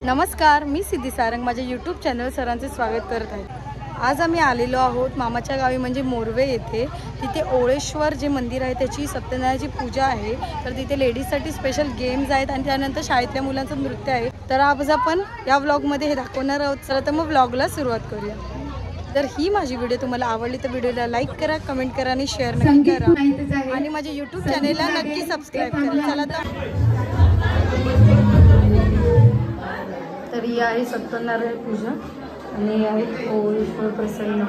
नमस्कार, मी सिद्धी सारंग माझ्या YouTube channel सरांचे स्वागत करत आहे। आज आम्ही आलेलो आहोत मामाच्या गावी म्हणजे मोरवे येथे। तिथे ओळेश्वर जे मंदिर आहे त्याची सत्यनारायणाची पूजा आहे। तर तिथे लेडीजसाठी स्पेशल गेम्स आहेत आणि त्यानंतर शाळेतल्या मुलांचं नृत्य आहे। तर आज आपण या व्लॉगमध्ये हे दाखवणार आहोत। चला तर मग व्लॉगला सुरुवात करूया। तर ही माझी व्हिडिओ तुम्हाला आवडली तर व्हिडिओला लाईक करा, कमेंट करा आणि शेअर नक्की करा आणि माझ्या यूट्यूब चॅनलला नक्की सबस्क्राइब करा। चला तर ही आहे सत्यनारायण पूजा आणि आहे ओळेश्वर प्रसन्न।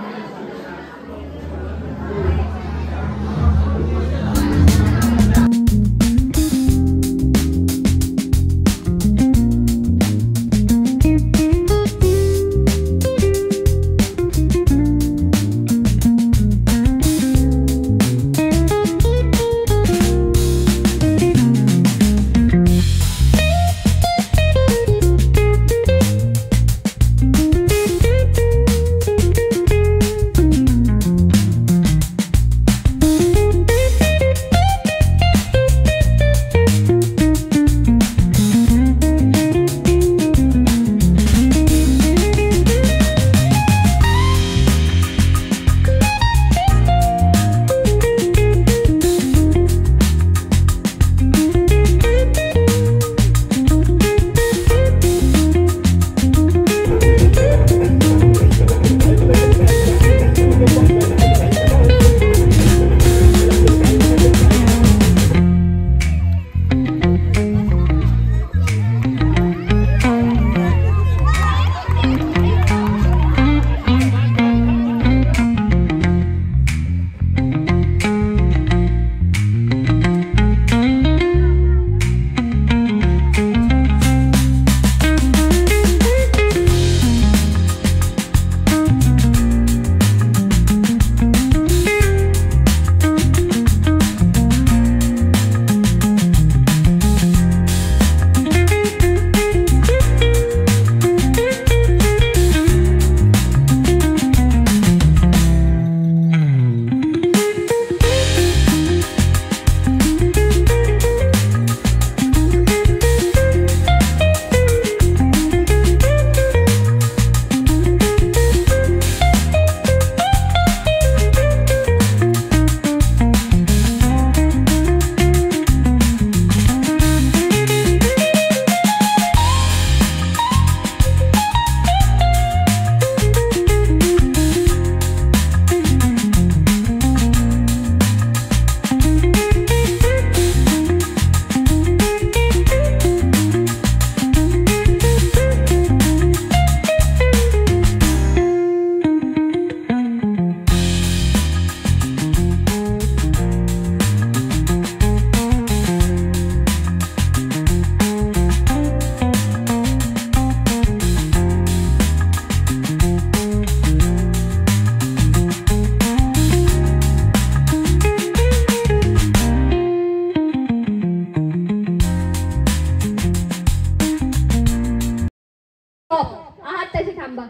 थांबा।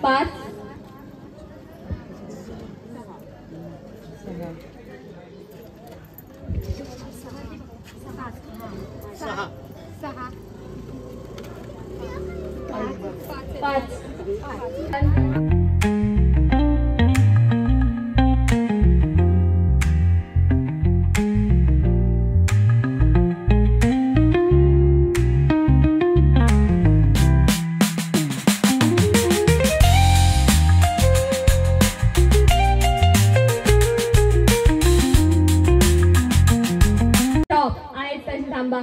5 थांबा।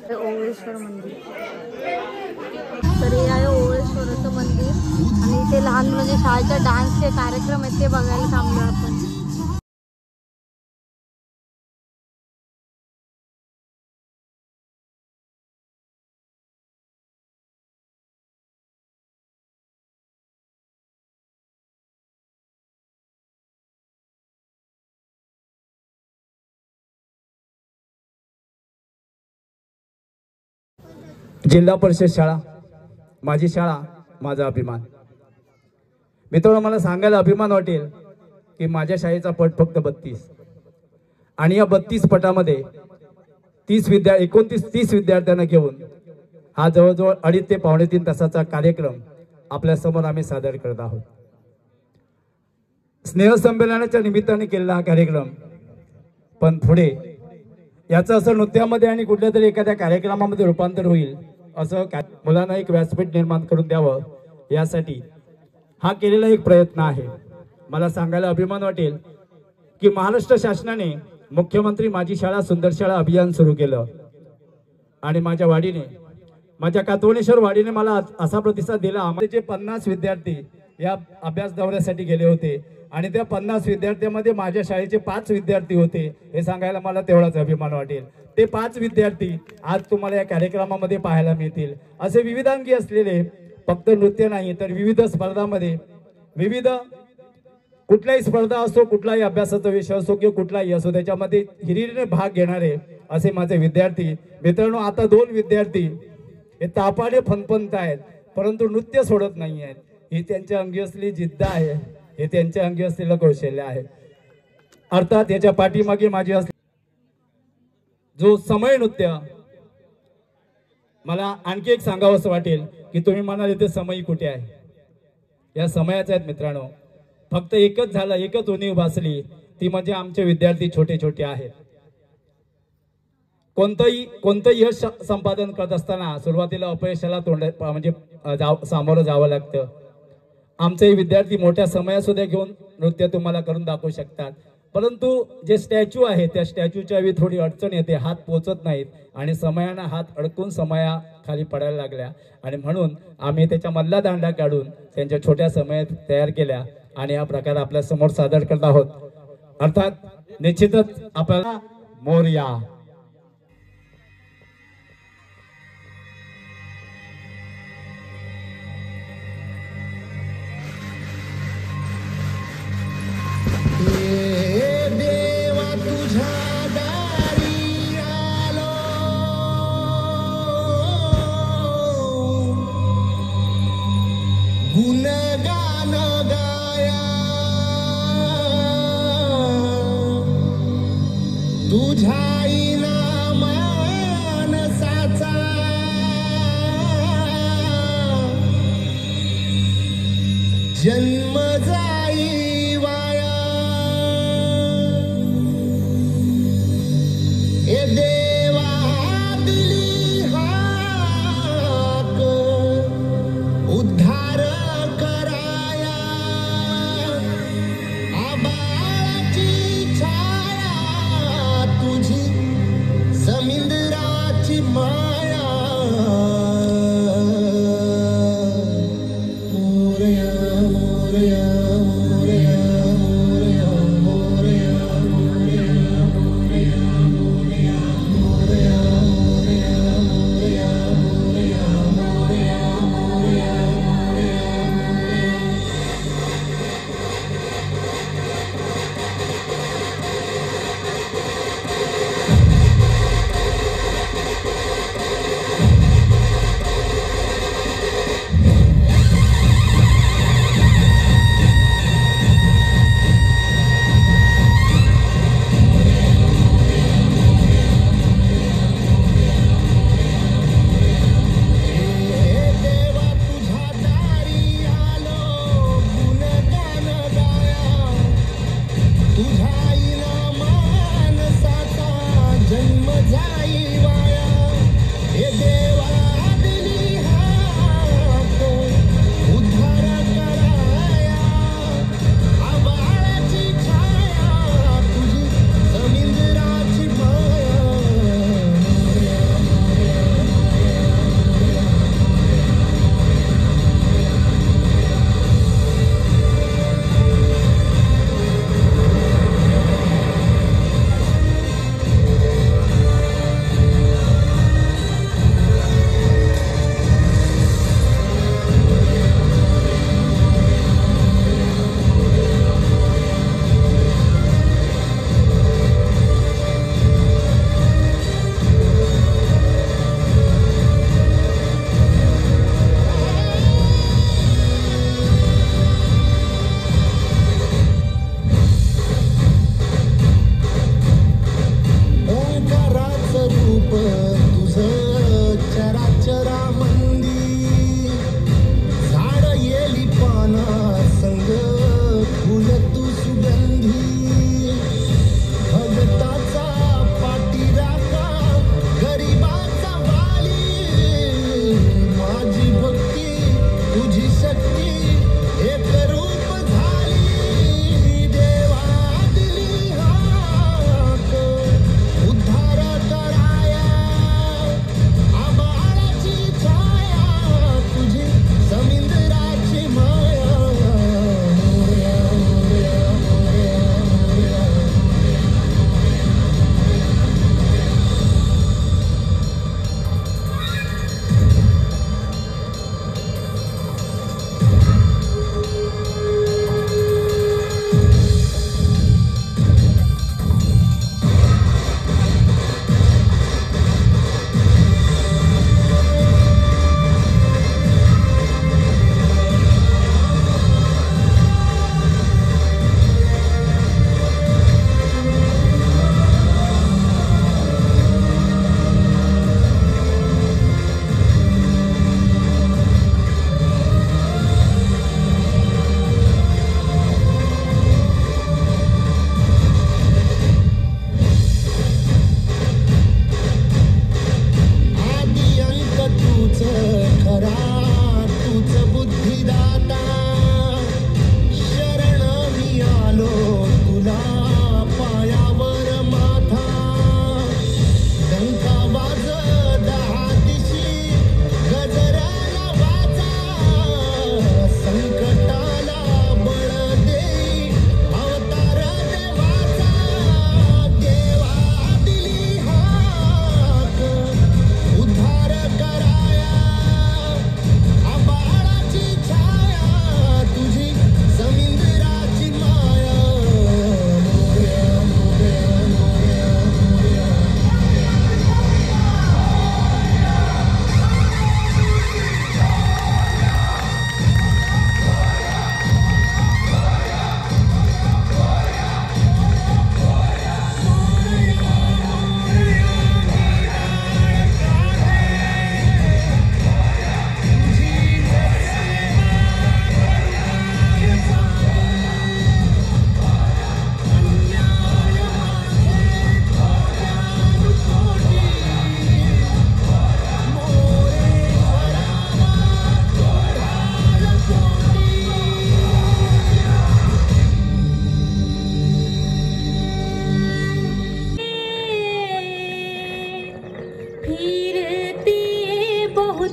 ओळेश्वर मंदिर तर हे आहे ओळेश्वराचं मंदिर आणि इथे लहान मुलांचे शाळेचा डान्सचे कार्यक्रम आहेत ते बघायला थांबलो आपण। जिल्हा परिषद शाळा, माझी शाळा माझा अभिमान. मित्रांनो, मला सांगायला अभिमान वाटेल की माझ्या शाळेचा पट फक्त 32 आणि या 32 पटामध्ये 30 विद्यार्थ्यांना घेऊन हा जवळजवळ 2.5 ते 2.5 तासाचा कार्यक्रम आपल्या समोर आम्ही सादर करत आहोत. स्नेहसंमेलनाच्या निमित्ताने केलेला हा कार्यक्रम, पण पुढे याचं असं नृत्यामध्ये आणि कुठल्या तरी एखाद्या कार्यक्रमामध्ये रूपांतर होईल असं मुलांना एक व्यासपीठ निर्माण करून द्यावं यासाठी हा केलेला एक प्रयत्न आहे. मला सांगायला अभिमान वाटेल की महाराष्ट्र शासनाने मुख्यमंत्री माझी शाळा सुंदर शाळा अभियान सुरू केलं आणि माझ्या वाडीने, माझ्या कातवणेश्वर वाडीने मला असा प्रतिसाद दिला. आम्हाला जे 50 विद्यार्थी या अभ्यास दौऱ्यासाठी गेले होते आणि त्या 50 विद्यार्थ्यांमध्ये माझ्या शाळेचे 5 विद्यार्थी होते. हे सांगायला मला तेवढाच अभिमान वाटेल. ते 5 विद्यार्थी आज तुम्हाला या कार्यक्रमामध्ये पाहायला मिळतील. असे विविधांगी असलेले, फक्त नृत्य नाही तर विविध स्पर्धांमध्ये, विविध कुठलाही स्पर्धा असो, कुठलाही अभ्यासाचा विषय असो किंवा कुठलाही असो, त्याच्यामध्ये हिरिरीने भाग घेणारे असे माझे विद्यार्थी. मित्रांनो, आता 2 विद्यार्थी हे तापाने फणफणत आहेत परंतु नृत्य सोडत नाही आहेत. ही त्यांच्या अंगी असलेली जिद्द आहे, हे त्यांच्या अंगी असलेलं कौशल्य आहे. अर्थात याच्या पाठीमागे माझी जो समय नृत्य, मला आणखी एक सांगावं असं वाटेल की तुम्ही म्हणाल इथे समय कुठे आहे, या समयाच आहेत मित्रांनो. फक्त एकच झालं, एकच उणीव भासली, ती म्हणजे आमचे विद्यार्थी छोटे छोटे आहेत. कोणतंही यश संपादन करत असताना सुरुवातीला अपयशाला सामोरं जावं लागतं. आमचे विद्यार्थी मोठ्या समयासुद्धा घेऊन नृत्य तुम्हाला करून दाखवू शकतात, परंतु जे स्टॅच्यू आहे त्या स्टॅच्यूच्या वेळी थोडी अडचण येते, हात पोचत नाहीत आणि समयानं हात अडकून समया खाली पडायला लागल्या आणि म्हणून आम्ही त्याच्या मधला दांडा काढून त्यांच्या छोट्या समयात तयार केल्या आणि हा प्रकार आपल्या समोर सादर करत आहोत. अर्थात निश्चितच आपल्याला मोरया. जन्म जाई वाया, ए देवा दिली हाक उद्धार कराया, आबाळाची छाया तुझी समुद्राची माया.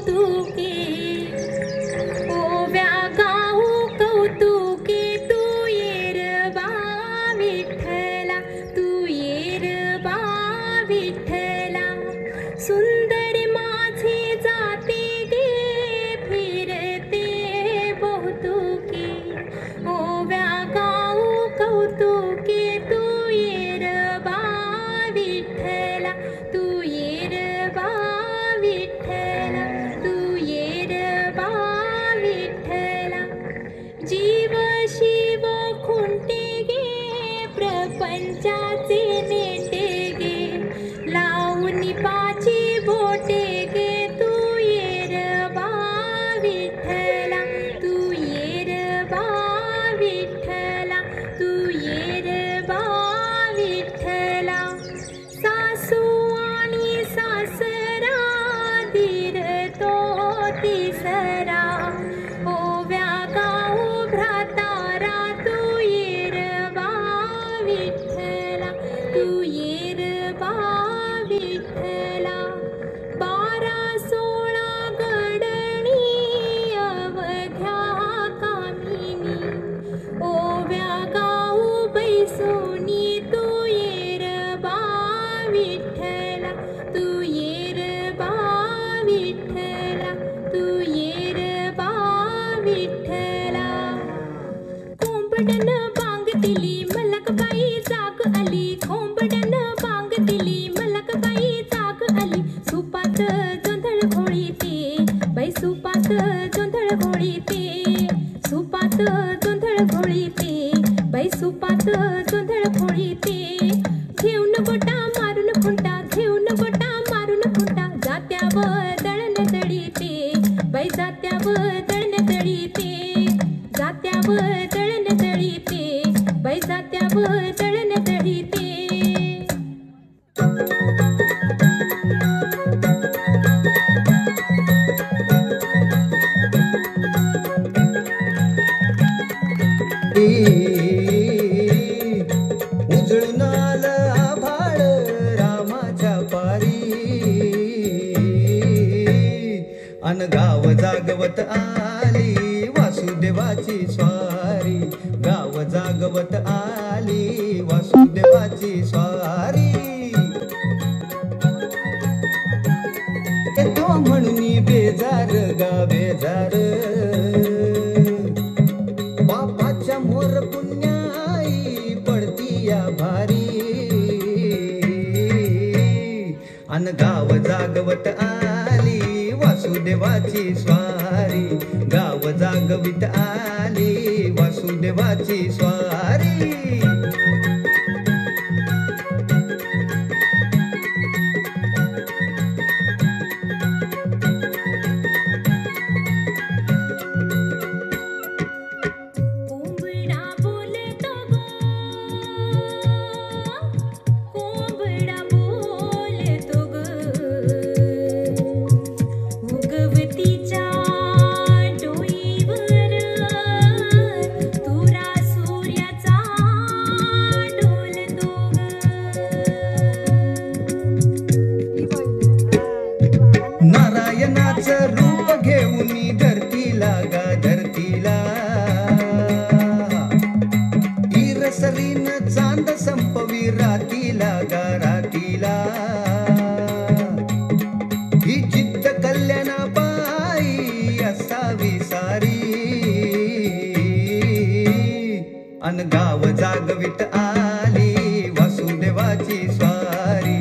कौतुके ओव्या गाऊ कौतुके तू येर बा विठ्ठला तू येर बा विठ्ठला सुंदर माझे जाते गे फिरते बहुतुके ओव्या गाऊ कौतुके तू येर बा विठ्ठला तू येर बा विठ्ठला तू येर बा विठ्ठला जीव शिव खुंटे गे प्रपंचाचे नेटे गे लावून पाची बोटे गे तू येर बा विठ्ठला तू येर बा विठ्ठला तू येर बा विठ्ठला सासू आणि सासरा धीर तो तिसरा ओव्या गाऊ भ्रातारा तू येर बा विठ्ठला तू येर बा विठ्ठला 12-16 गडणी अवघ्या कामिनी ओव्या गाऊ बैसोनी तू येर बा विठ्ठला तू येर बा विठ्ठला तू येर बा विठ्ठला कोंबडन बांग दिली मलकबाई जाग आली कोंबडन बांग दिली मलकबाई जाग आली सुपात जोंधळ घोळीते बाई सुपात जोंधळ घोळीते सुपात जोंधळ घोळीते बाई सुपात जोंधळ घोळीते घेऊन गोटा मारून खुंटा घेऊन गोटा मारून खुंटा जात्यावर दळण दळीते बाई जात्यावर दळण दळीते जात्यावर दळण दळीते बाई जात्यावर दळण दळीते उजळून आलं आभाळ रामाच्या पारी अन गाव जागवत आली वासुदेवाची स्वारी गाव जागवत आली वासुदेवाची स्वारी तो म्हणून बेजार गा बेजार बापाच्या मोर पुण्याई पडती या भारी अन गाव जागवत आली वासुदेवाची स्वारी गाव जागवित आली वासुदेवाची स्वारी कोंबडा बोलतो गो कोंबडा बोलतो ग उगवतीच्या डोईवर तुरा सूर्याचा डोलतो ग नारायणाचं रूप घेऊन धरतीला गा धरतीला इरसरीन चांद संपवी रातीला गा रातीला ही जिद्द कल्याणा बाई असावी सारी अन गाव जागवित आली वासुदेवाची स्वारी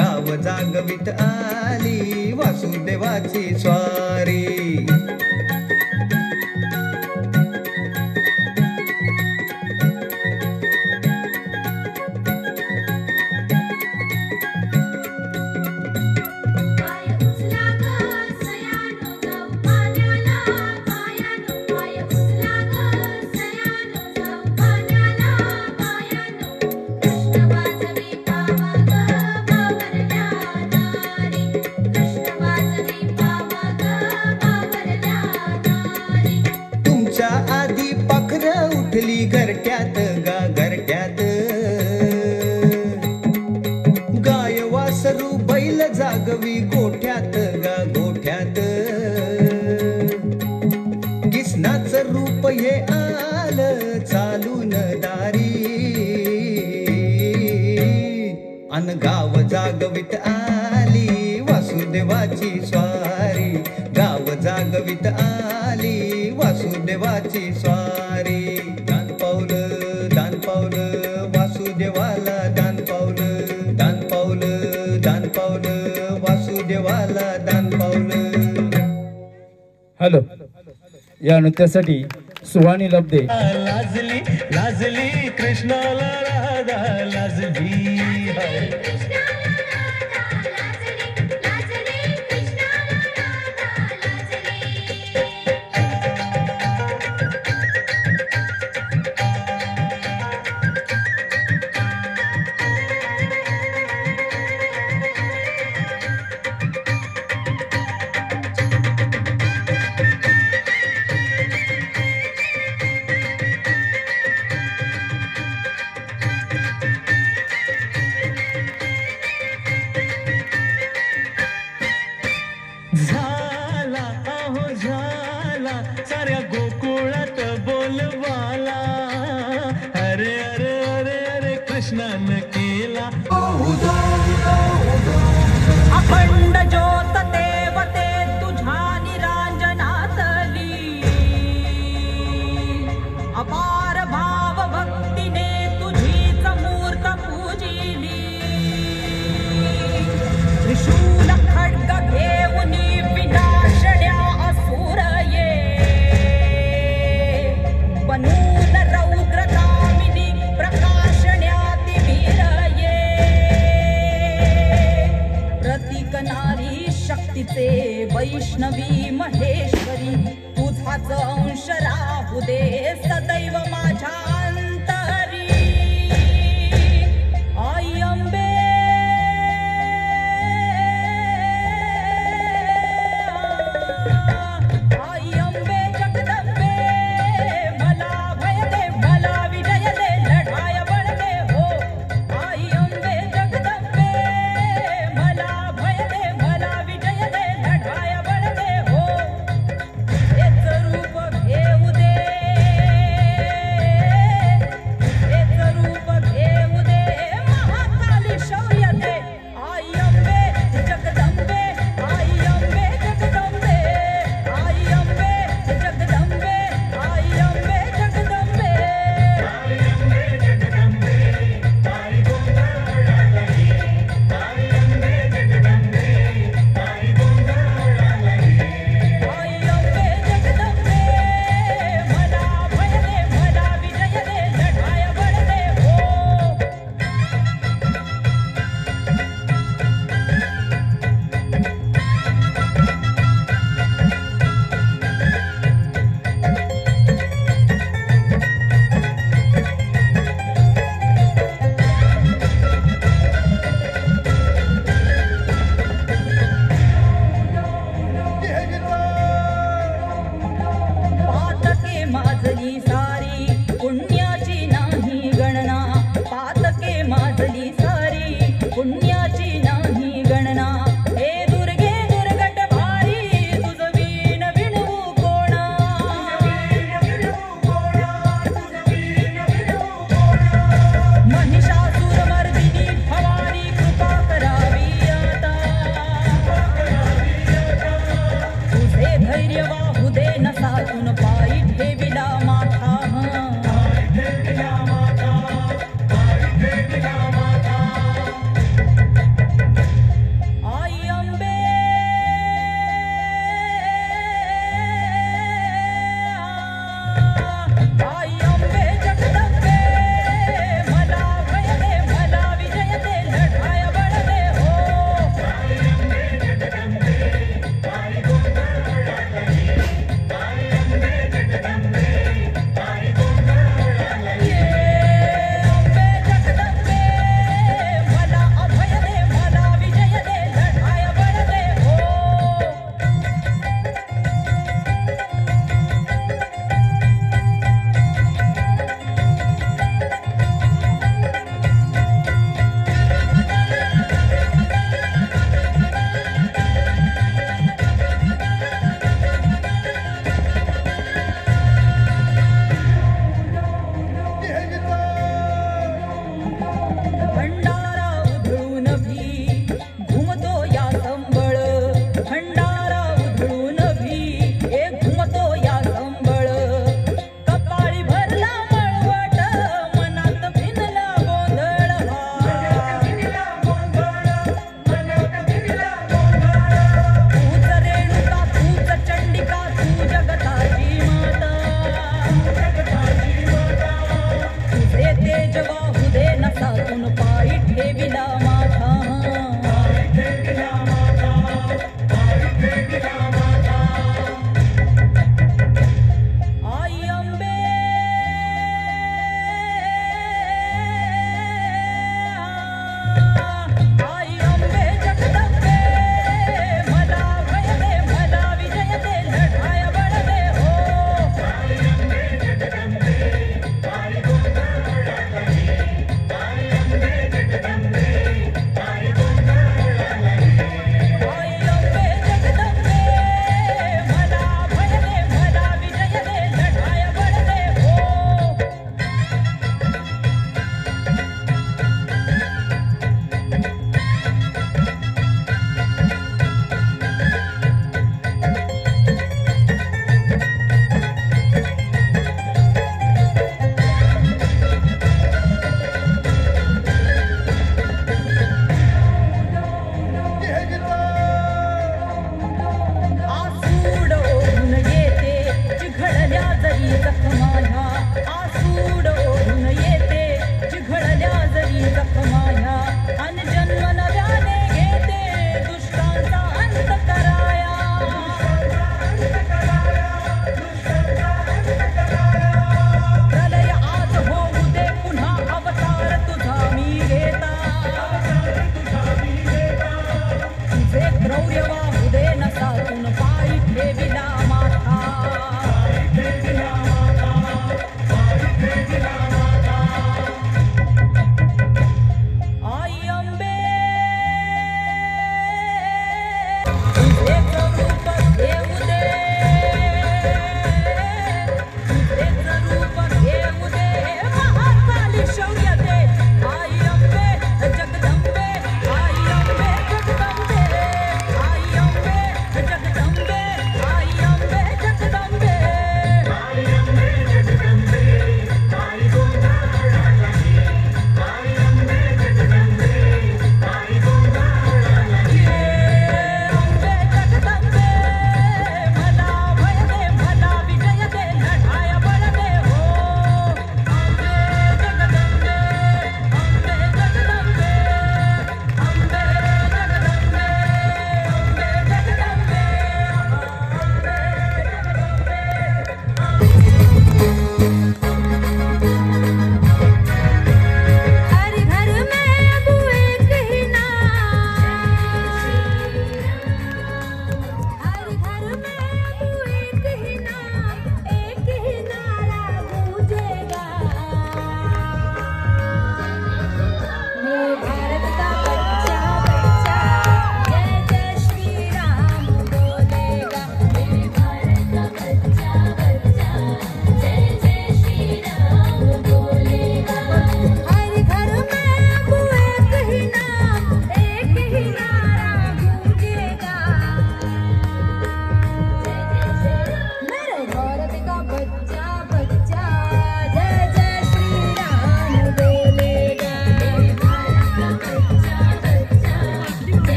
गाव जागवित आली वासुदेवाची स्वारी पाय उचला ग सयानो जाऊ पाण्याला पायानो पाय उचला ग सयानो जाऊ पाण्याला पायानो कृष्ण वाजवी पावा ग बावरल्या नारी कृष्ण वाजवी पावा ग बावरल्या नारी तुमच्या आधी पाखर उठली घरट्यात गा घरट्यात गाय वासरू बैल जागवी गोठ्यात गा गोठ्यात वासुदेवाची स्वारी गाव जागवित आली वासुदेवाची स्वारी दान पावलं वासुदेवाला दान पावलं वासुदेवाला दान पावलं. हॅलो, या नृत्यासाठी सुहानी लब्धे. लाजली लाजली कृष्णाला राधा लाजली झाला अहो झाला साऱ्या गोकुळात बोलवाला अरे अरे अरे अरे कृष्णानं केला अखंड ज्योत देवते तुझ्या निरांजनातली अपार भाव भक्तीने तुझीच मूर्त पूजिली त्रिशूल खड्ग घेऊनी विनाशण्या असुर ये बनून रौद्र कामिनी प्रकाशण्याति वीर ये प्रतीक नारी शक्तीचे वैष्णवी महेश्वरी तुझाच अंश राहू दे सदैव माझ्या अंतरी आई अंबे आई अंबे जगदंबे मला भय दे मला विजय दे लढाया बळ दे हो आई अंबे जगदंबे मला भय दे मला विजय दे लढाया बळ दे हो हेच रूप घेऊ दे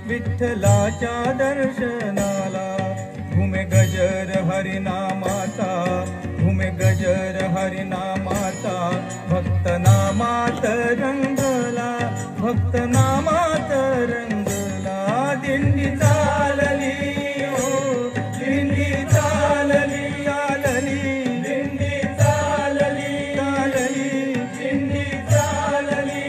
विठ्ठलाच्या दर्शनाला घुमे गजर हरिनामाचा, घुमे गजर हरिनामाचा, भक्त नामात रंगला, भक्त नामात रंगला, दिंडी चालली ओ दिंडी चालली चालली, दिंडी चालली चालली, दिंडी चालली.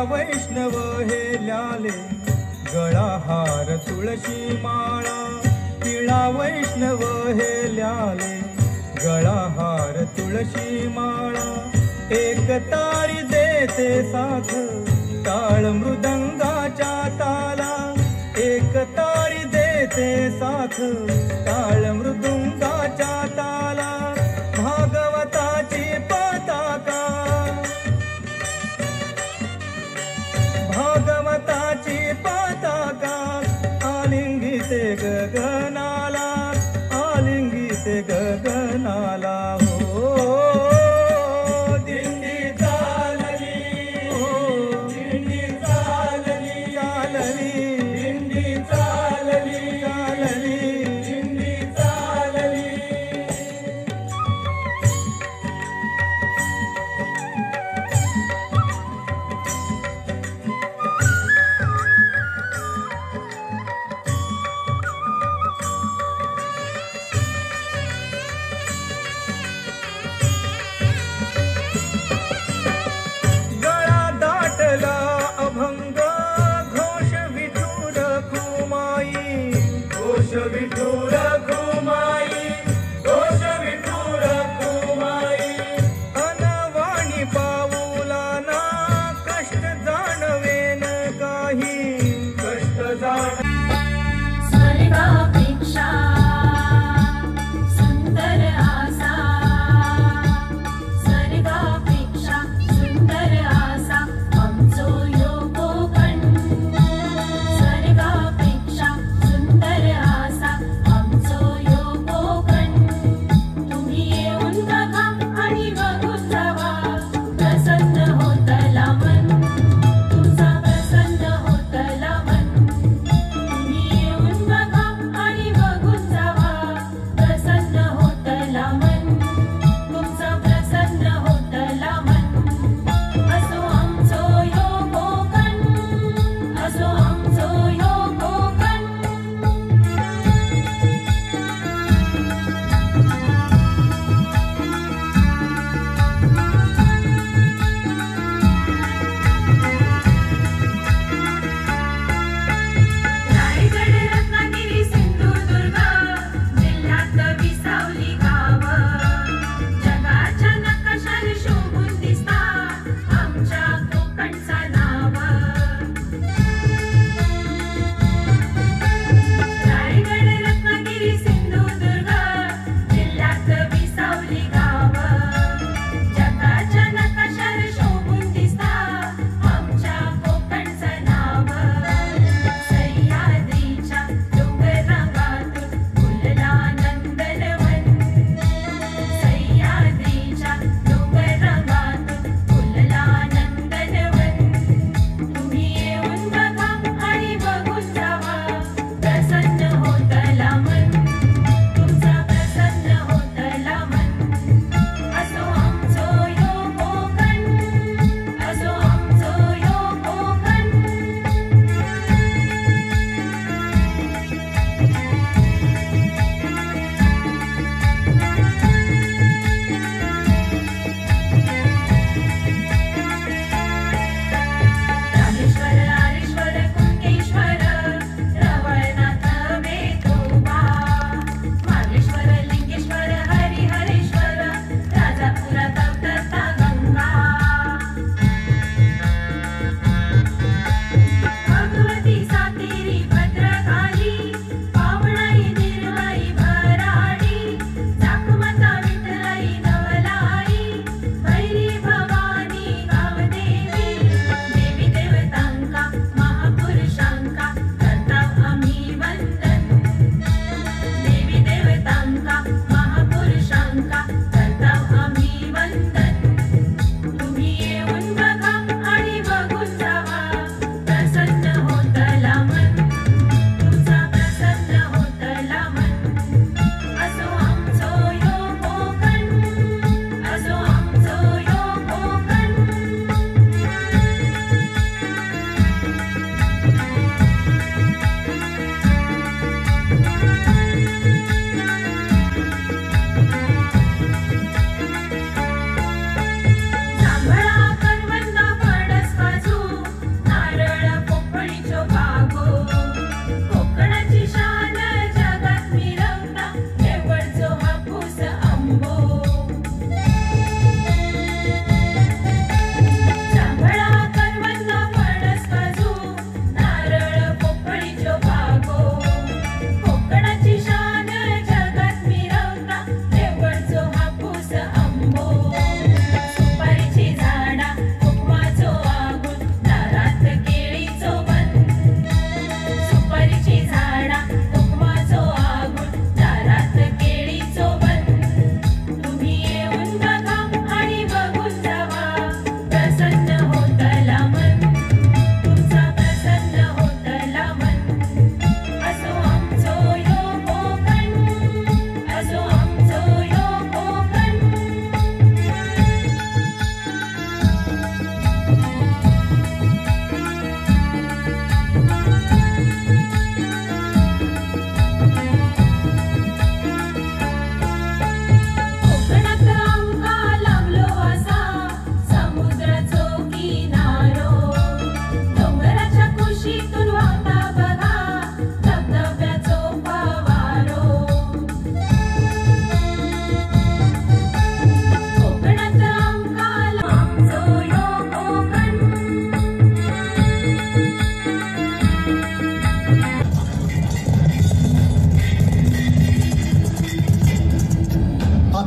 वैष्णव हे ल्याले गळा हार तुळशी माळा, तिळा वैष्णव हे ल्याले गळा हार तुळशी माळा, एक तारी देते साथ टाळ मृदंगाच्या ताला, एक तारी देते साथ टाळ मृदुंगाच्या ताला, भागवताची पताका, भागवताची पताका, आलिंगिते गगनाला, आलिंगिते गगनाला. हो दिंडी चालली, हो दिंडी चालली चालली, दिंडी चालली चालली, दिंडी चालली.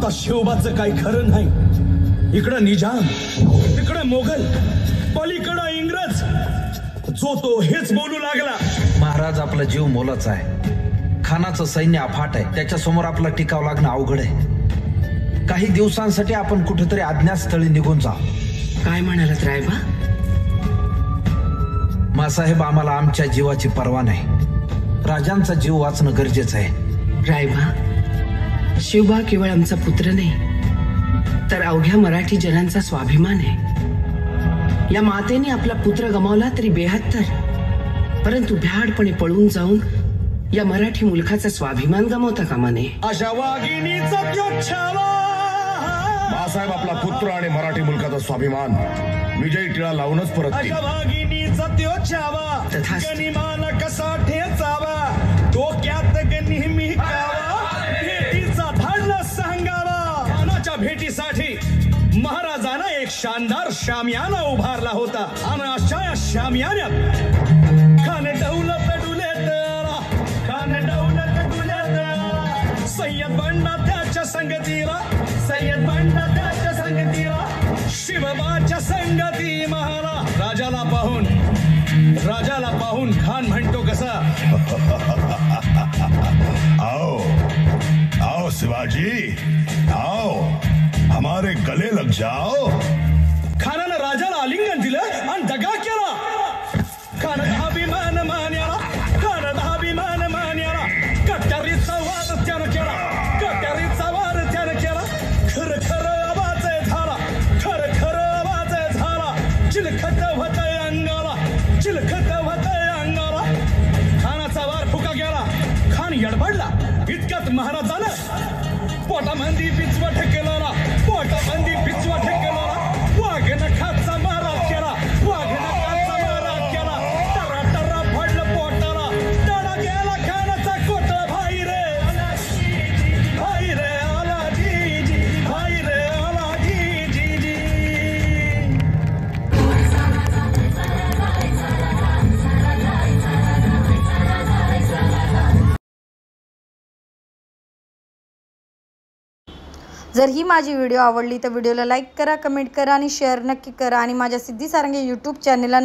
आता शिवबाचं काही खरं नाही. इकडं निजाम, इकडं मोगल, पलीकडं इंग्रज, जो तो हेच बोलू लागला. महाराज, आपला जीव मोलाचा आहे. खानाचं सैन्य अफाट आहे, त्याच्यासमोर आपला टिकाव लागणं अवघड आहे. काही दिवसांसाठी आपण कुठेतरी अज्ञातस्थळी निघून जा. काय म्हणालात रायबा? मासाहेब, आम्हाला आमच्या जीवाची पर्वा नाही. राजांचा जीव वाचणं गरजेचं आहे. रायबा, शिवबा केवळ आमचा पुत्र नाही, तर अवघ्या मराठी जनांचा स्वाभिमान आहे. या मातेने आपला पुत्र गमावला तरी 72, परंतु भ्याडपणे पळून जाऊन या मराठी मुलखाचा स्वाभिमान गमावता कामा नये. अशा वाघिणीचा त्यो छावा. मासाहेब, आपला पुत्र आणि मराठी मुलकाचा स्वाभिमान विजयी टिळा लावूनच परत अशा वाघिणीचा त्यो छावा. तथास्तु. गनिमाला कसा ठेचावा, डोक्यात नेहमी कावा, भेटीचा धाडला सांगावा. खानाच्या भेटीसाठी महाराजांना एक शानदार शामियाना उभारला होता. आणि अशा या शामियान्यात खान डौलत डुलेत, खान डौलत डुलेत. सय्यद बंडा त्याच्या संगतीला, सय्यद बंडा त्याच्या संगतीला, शिवबाच्या संगती महाला. राजाला पाहून खान म्हणतो कसा, आओ आओ शिवाजी, आओ हमारे गले लग जाओ. खानानं राजाला आलिंगन दिलं आणि दगा केला. खान अभिमान मान्याला, खान अभिमान मान्याला. कट्यारीचा वाद त्यानं केला, कट्यारीचा वाद त्यानं केला. खर खर आवाज झाला, खर खर आवाज झाला. चिलखत होतय अंगाला, चिलखत होतय अंगाला. खानाचा वार फुका गेला. खान यडबडला. इतक्यात महाराजानं पोटामंदी पिचवा ठेकेला, पोटामंदी पिचवा ठेकेला. वाघ नखाचा मारा केला, वाघ नखाचा मारा केला. टरा टरा पडलं पोटाला, तडा गेला खानाचा कोटळा. भाई रे भाई रे आला जी जी, भाई रे आला जी जी जी. जर ही माझी व्हिडिओ आवडली तर व्हिडिओला लाईक करा, कमेंट करा आणि शेअर नक्की करा. आणि माझ्या सिद्धी सारंगे यूट्यूब चॅनलला